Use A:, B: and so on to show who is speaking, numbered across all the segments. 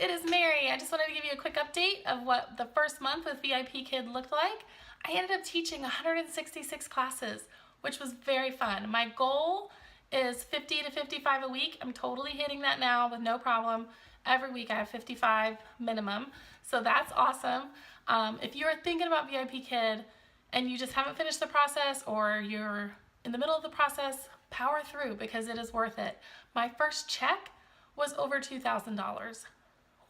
A: it is Mary. I just wanted to give you a quick update of what the first month with VIP Kid looked like. I ended up teaching 166 classes, which was very fun. My goal is 50 to 55 a week. I'm totally hitting that now with no problem. Every week I have 55 minimum, so that's awesome. If you're thinking about VIP Kid and you just haven't finished the process or you're in the middle of the process, power through because it is worth it. My first check was over $2,000.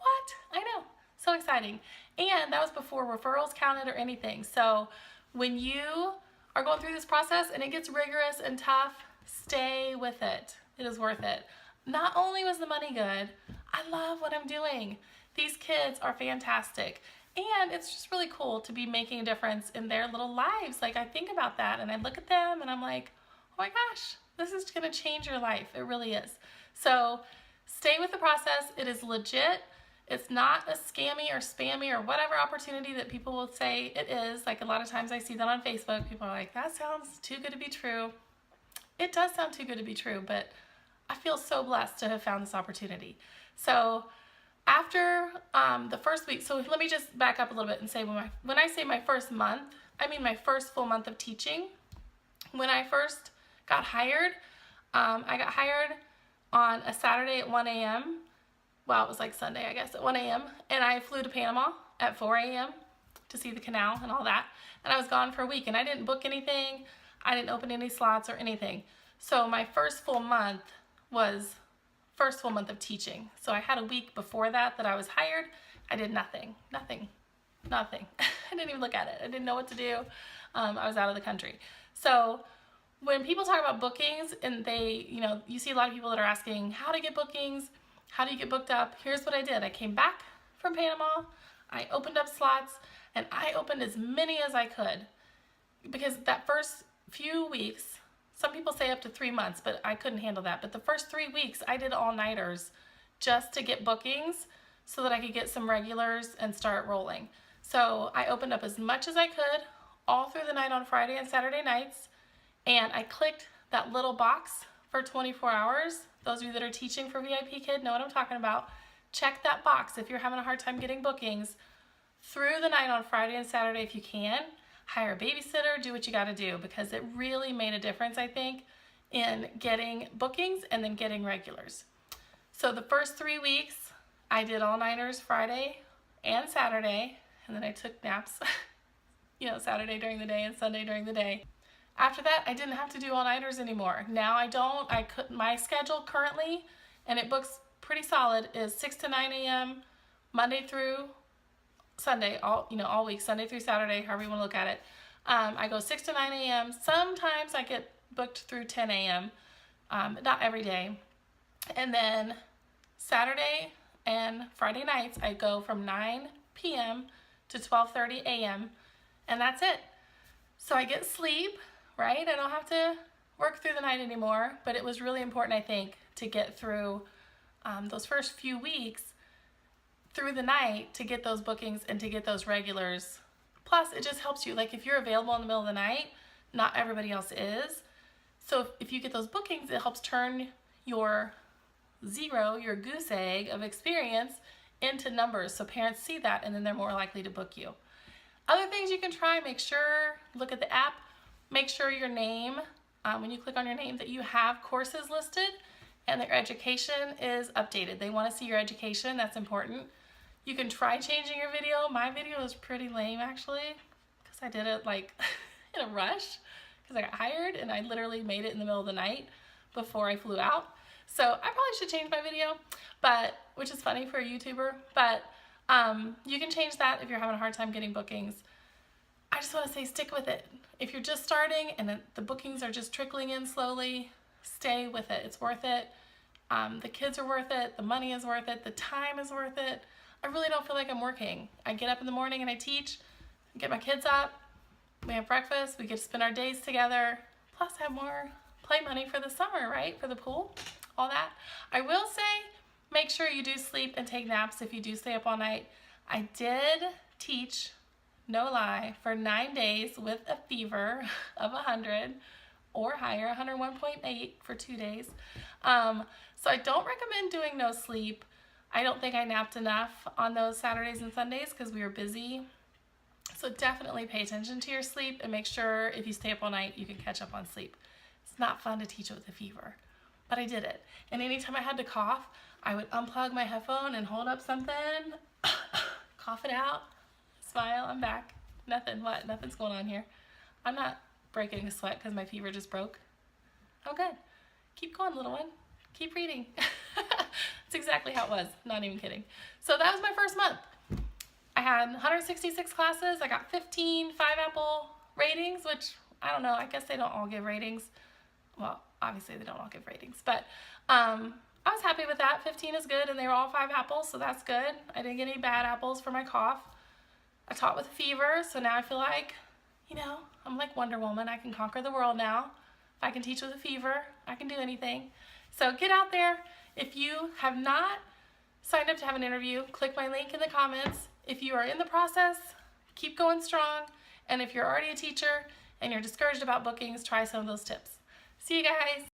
A: What? I know. So exciting. And that was before referrals counted or anything. So when you are going through this process and it gets rigorous and tough, stay with it. It is worth it. Not only was the money good, I love what I'm doing. These kids are fantastic. And it's just really cool to be making a difference in their little lives. Like, I think about that and I look at them and I'm like, oh my gosh, this is gonna change your life. It really is. So stay with the process. It is legit. It's not a scammy or spammy or whatever opportunity that people will say it is. Like, a lot of times I see that on Facebook. People are like, that sounds too good to be true. It does sound too good to be true, but I feel so blessed to have found this opportunity. So after the first week, so let me just back up a little bit and say when I say my first month, I mean my first full month of teaching. When I first got hired, I got hired on a Saturday at 1 a.m. Well, it was like Sunday, I guess, at 1 a.m. And I flew to Panama at 4 a.m. to see the canal and all that. And I was gone for a week and I didn't book anything. I didn't open any slots or anything. So my first full month was first full month of teaching. So I had a week before that I was hired. I did nothing. I didn't even look at it. I didn't know what to do. I was out of the country. So when people talk about bookings and you see a lot of people that are asking how to get bookings, how do you get booked up? Here's what I did. I came back from Panama, I opened up slots, and I opened as many as I could. Because that first few weeks, some people say up to 3 months, but I couldn't handle that. But the first 3 weeks, I did all-nighters just to get bookings so that I could get some regulars and start rolling. So I opened up as much as I could all through the night on Friday and Saturday nights, and I clicked that little box for 24 hours. Those of you that are teaching for VIP Kid know what I'm talking about. Check that box if you're having a hard time getting bookings through the night on Friday and Saturday if you can. Hire a babysitter, do what you got to do, because it really made a difference, I think, in getting bookings and then getting regulars. So the first 3 weeks, I did all-nighters Friday and Saturday, and then I took naps, Saturday during the day and Sunday during the day. After that, I didn't have to do all-nighters anymore. Now I don't. My schedule currently, and it books pretty solid, is 6 to 9 a.m. Monday through Sunday, all week, Sunday through Saturday, however you want to look at it. I go 6 to 9 a.m. Sometimes I get booked through 10 a.m., not every day. And then Saturday and Friday nights, I go from 9 p.m. to 12:30 a.m., and that's it. So I get sleep, right? I don't have to work through the night anymore, but it was really important, I think, to get through those first few weeks through the night to get those bookings and to get those regulars. Plus, it just helps you. Like, if you're available in the middle of the night, not everybody else is. So if you get those bookings, it helps turn your your goose egg of experience into numbers. So parents see that and then they're more likely to book you. Other things you can try, look at the app, make sure your name, when you click on your name, that you have courses listed and that your education is updated. They want to see your education, that's important. You can try changing your video. My video is pretty lame actually, because I did it like in a rush, because I got hired and I literally made it in the middle of the night before I flew out. So I probably should change my video, which is funny for a YouTuber, but you can change that if you're having a hard time getting bookings. I just want to say, stick with it. If you're just starting and the bookings are just trickling in slowly, stay with it. It's worth it. The kids are worth it. The money is worth it. The time is worth it. I really don't feel like I'm working. I get up in the morning and I teach, get my kids up, we have breakfast, we get to spend our days together, plus have more play money for the summer, right? For the pool, all that. I will say, make sure you do sleep and take naps if you do stay up all night. I did teach, no lie, for 9 days with a fever of 100 or higher, 101.8 for 2 days. So I don't recommend doing no sleep. I don't think I napped enough on those Saturdays and Sundays because we were busy. So definitely pay attention to your sleep and make sure if you stay up all night, you can catch up on sleep. It's not fun to teach with a fever, but I did it. And anytime I had to cough, I would unplug my headphone and hold up something, cough it out, smile, I'm back. Nothing, what? Nothing's going on here. I'm not breaking a sweat because my fever just broke. Oh, good. Keep going, little one. Keep reading. That's exactly how it was. Not even kidding. So that was my first month. I had 166 classes. I got 15 5-apple ratings, which I don't know. I guess they don't all give ratings. Well, obviously they don't all give ratings, but I was happy with that. 15 is good, and they were all 5 apples, so that's good. I didn't get any bad apples for my cough. I taught with a fever, so now I feel like, you know, I'm like Wonder Woman. I can conquer the world now. If I can teach with a fever, I can do anything. So get out there. If you have not signed up to have an interview, click my link in the comments. If you are in the process, keep going strong. And if you're already a teacher and you're discouraged about bookings, try some of those tips. See you guys.